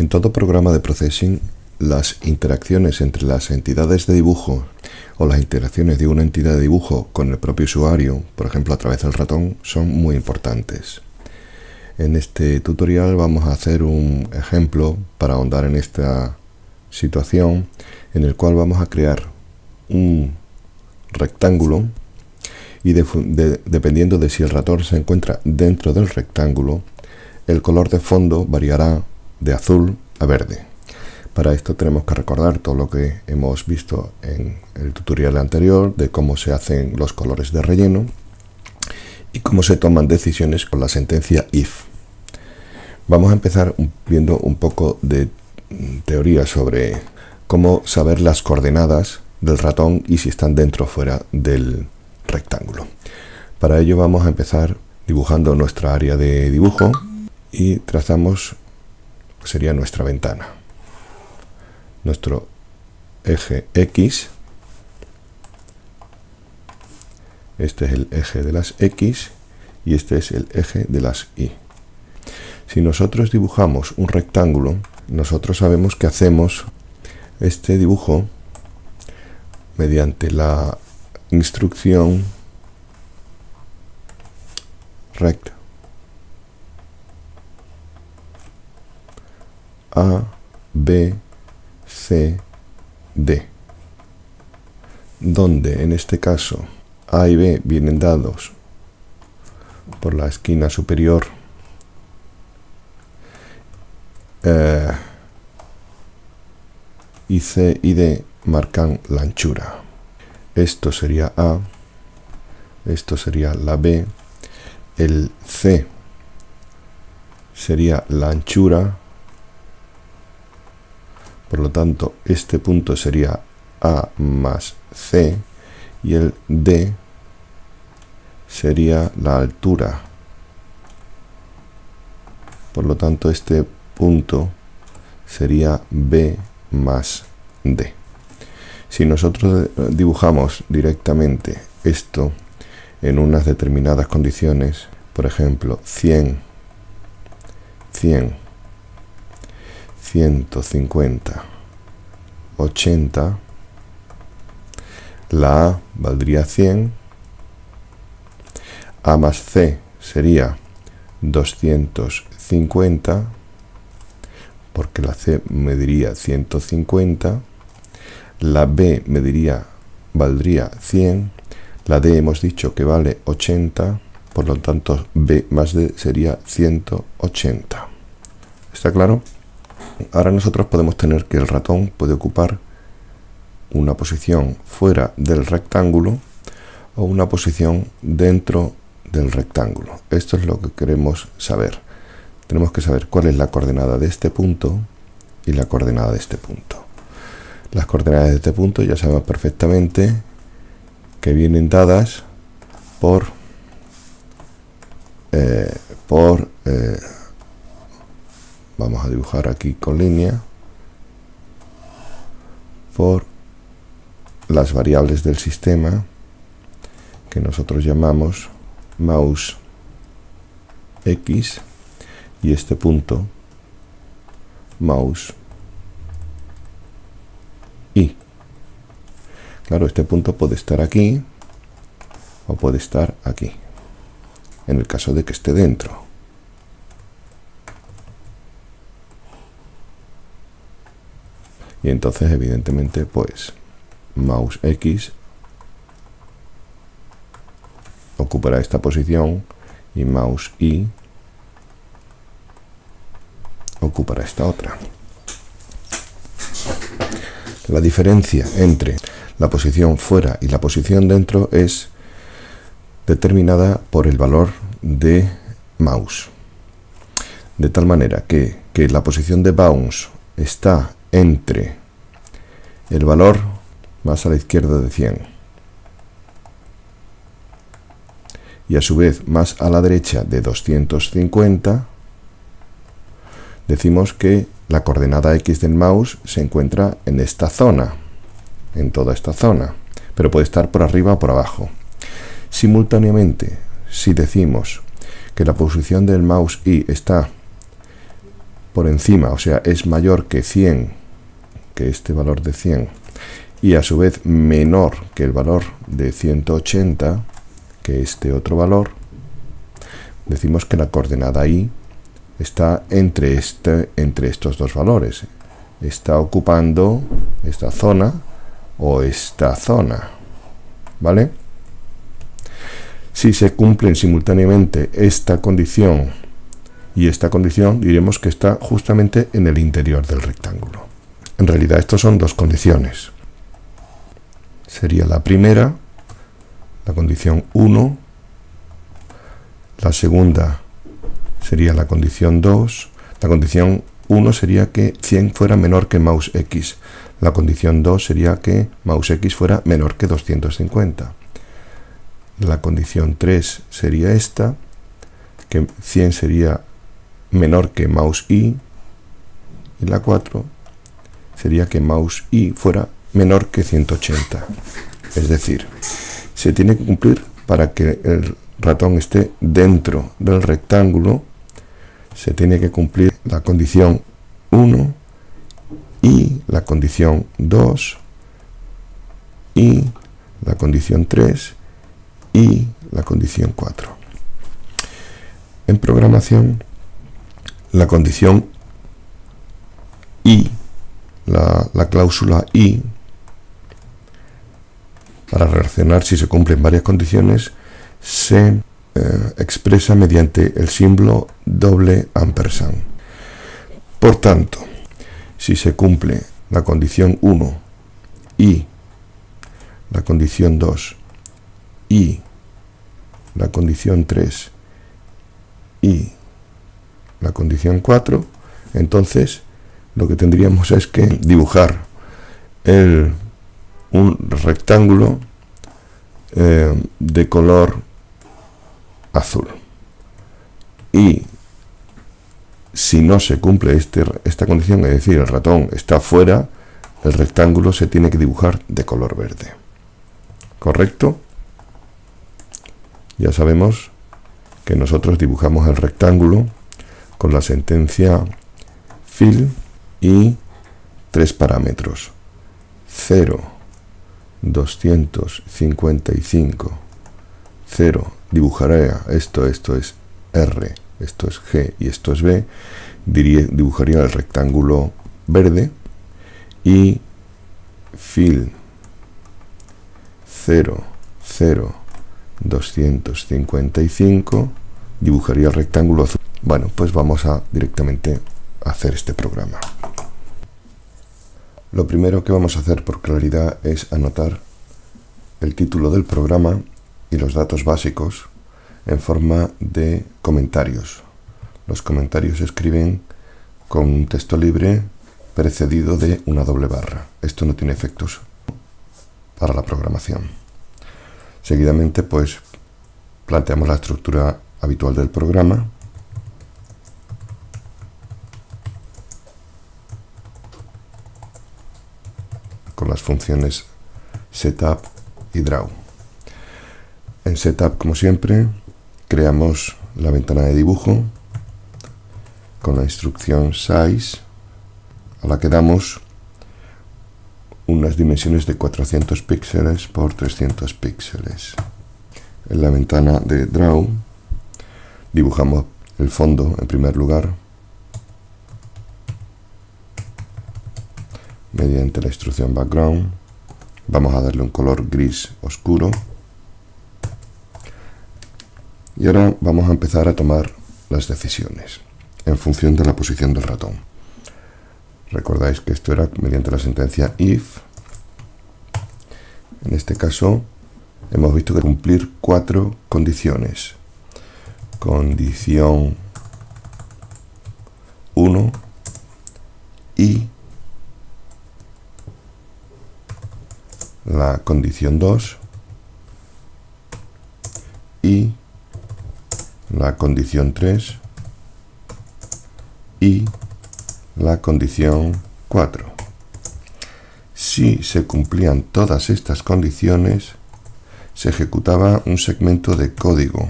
En todo programa de processing, las interacciones entre las entidades de dibujo o las interacciones de una entidad de dibujo con el propio usuario, por ejemplo a través del ratón, son muy importantes. En este tutorial vamos a hacer un ejemplo para ahondar en esta situación, en el cual vamos a crear un rectángulo y dependiendo de si el ratón se encuentra dentro del rectángulo, el color de fondo variará de azul a verde. Para esto tenemos que recordar todo lo que hemos visto en el tutorial anterior de cómo se hacen los colores de relleno y cómo se toman decisiones con la sentencia if. Vamos a empezar viendo un poco de teoría sobre cómo saber las coordenadas del ratón y si están dentro o fuera del rectángulo. Para ello vamos a empezar dibujando nuestra área de dibujo y trazamos, sería nuestra ventana, nuestro eje X. Este es el eje de las X y este es el eje de las Y. Si nosotros dibujamos un rectángulo, nosotros sabemos que hacemos este dibujo mediante la instrucción rect A, B, C, D, donde en este caso A y B vienen dados por la esquina superior y C y D marcan la anchura. Esto sería A, esto sería la B, el C sería la anchura, por lo tanto este punto sería A más C y el D sería la altura, por lo tanto este punto sería B más D. Si nosotros dibujamos directamente esto en unas determinadas condiciones, por ejemplo 100, 100, 150, 80, la A valdría 100, A más C sería 250, porque la C mediría 150, la B valdría 100, la D hemos dicho que vale 80, por lo tanto B más D sería 180. ¿Está claro? Ahora nosotros podemos tener que el ratón puede ocupar una posición fuera del rectángulo o una posición dentro del rectángulo. Esto es lo que queremos saber. Tenemos que saber cuál es la coordenada de este punto y la coordenada de este punto. Las coordenadas de este punto ya sabemos perfectamente que vienen dadas por vamos a dibujar aquí con línea, por las variables del sistema que nosotros llamamos mouse X y este punto mouse Y. Claro, este punto puede estar aquí o puede estar aquí, en el caso de que esté dentro. Y entonces evidentemente pues mouse X ocupará esta posición y mouse Y ocupará esta otra. La diferencia entre la posición fuera y la posición dentro es determinada por el valor de mouse, de tal manera que la posición de bounce está entre el valor más a la izquierda de 100 y a su vez más a la derecha de 250, decimos que la coordenada X del mouse se encuentra en esta zona, en toda esta zona, pero puede estar por arriba o por abajo. Simultáneamente, si decimos que la posición del mouse Y está por encima, o sea, es mayor que 100, que este valor de 100, y a su vez menor que el valor de 180, que este otro valor, decimos que la coordenada y está entre estos dos valores. Está ocupando esta zona o esta zona, ¿vale? Si se cumplen simultáneamente esta condición y esta condición, diremos que está justamente en el interior del rectángulo. En realidad, estos son dos condiciones. Sería la primera, la condición 1, la segunda sería la condición 2, la condición 1 sería que 100 fuera menor que mouse X, la condición 2 sería que mouse X fuera menor que 250. La condición 3 sería esta, que 100 sería menor que mouse Y, y la 4 sería que mouse Y fuera menor que 180. Es decir, se tiene que cumplir para que el ratón esté dentro del rectángulo, se tiene que cumplir la condición 1 y la condición 2 y la condición 3 y la condición 4. En programación, la condición y, la cláusula y, para relacionar si se cumplen varias condiciones, se expresa mediante el símbolo $. Por tanto, si se cumple la condición 1 y la condición 2 y la condición 3 y la condición 4, entonces lo que tendríamos es que dibujar un rectángulo de color azul. Y si no se cumple esta condición, es decir, el ratón está fuera, el rectángulo se tiene que dibujar de color verde. ¿Correcto? Ya sabemos que nosotros dibujamos el rectángulo con la sentencia fill y 3 parámetros: 0, 255, 0, dibujaré esto es R, esto es G y esto es B, dibujaría el rectángulo verde, y fill 0, 0, 255 dibujaría el rectángulo azul. Bueno, pues vamos a directamente hacer este programa. Lo primero que vamos a hacer por claridad es anotar el título del programa y los datos básicos en forma de comentarios. Los comentarios se escriben con un texto libre precedido de una doble barra. Esto no tiene efectos para la programación. Seguidamente, pues, planteamos la estructura habitual del programa. Con las funciones setup y draw. En setup, como siempre, creamos la ventana de dibujo con la instrucción size, a la que damos unas dimensiones de 400 píxeles por 300 píxeles. En la ventana de draw dibujamos el fondo en primer lugar mediante la instrucción background. Vamos a darle un color gris oscuro. Y ahora vamos a empezar a tomar las decisiones en función de la posición del ratón. Recordáis que esto era mediante la sentencia if. En este caso hemos visto que cumplir 4 condiciones. Condición 1 y la condición 2 y la condición 3 y la condición 4. Si se cumplían todas estas condiciones, se ejecutaba un segmento de código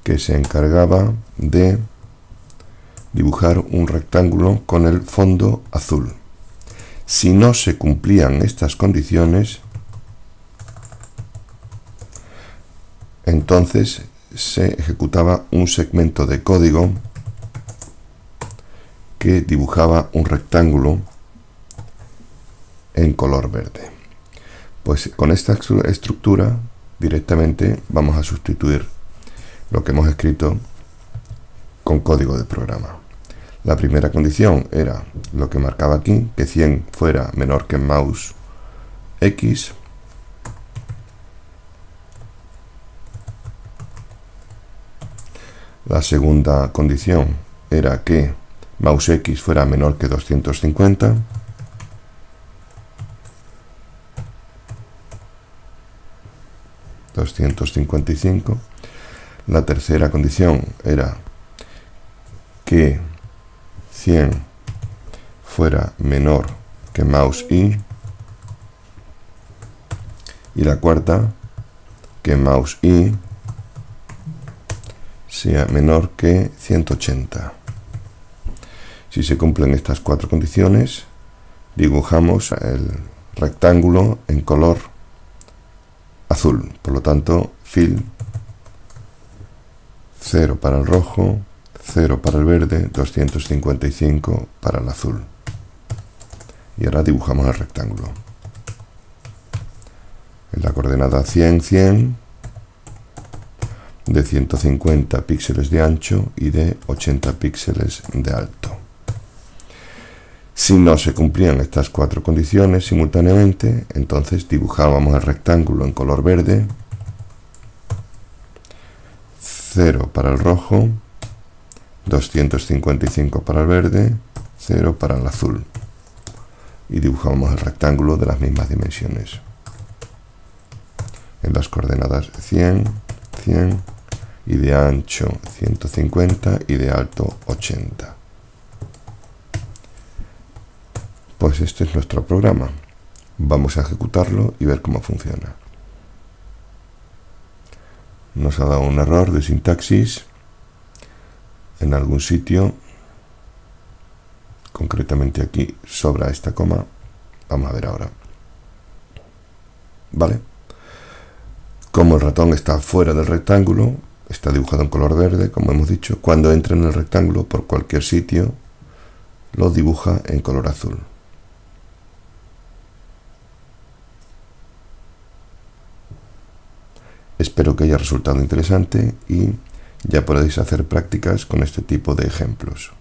que se encargaba de dibujar un rectángulo con el fondo azul. Si no se cumplían estas condiciones, entonces se ejecutaba un segmento de código que dibujaba un rectángulo en color verde. Pues con esta estructura directamente vamos a sustituir lo que hemos escrito con código de programa. La primera condición era lo que marcaba aquí, que 100 fuera menor que mouse X. La segunda condición era que mouse X fuera menor que 250. ...255... La tercera condición era que 100 fuera menor que mouse Y. Y la cuarta, que mouse Y sea menor que 180. Si se cumplen estas cuatro condiciones, dibujamos el rectángulo en color azul. Por lo tanto, fill 0 para el rojo, 0 para el verde, 255 para el azul. Y ahora dibujamos el rectángulo. En la coordenada 100, 100, de 150 píxeles de ancho y de 80 píxeles de alto. Si no se cumplían estas cuatro condiciones simultáneamente, entonces dibujábamos el rectángulo en color verde, 0 para el rojo, 255 para el verde, 0 para el azul. Y dibujábamos el rectángulo de las mismas dimensiones. En las coordenadas 100, 100, y de ancho 150 y de alto 80. Pues este es nuestro programa. Vamos a ejecutarlo y ver cómo funciona. Nos ha dado un error de sintaxis en algún sitio, concretamente aquí sobra esta coma. Vamos a ver ahora. Vale. Como el ratón está fuera del rectángulo, está dibujado en color verde, como hemos dicho, cuando entra en el rectángulo por cualquier sitio, lo dibuja en color azul. Espero que haya resultado interesante y ya podéis hacer prácticas con este tipo de ejemplos.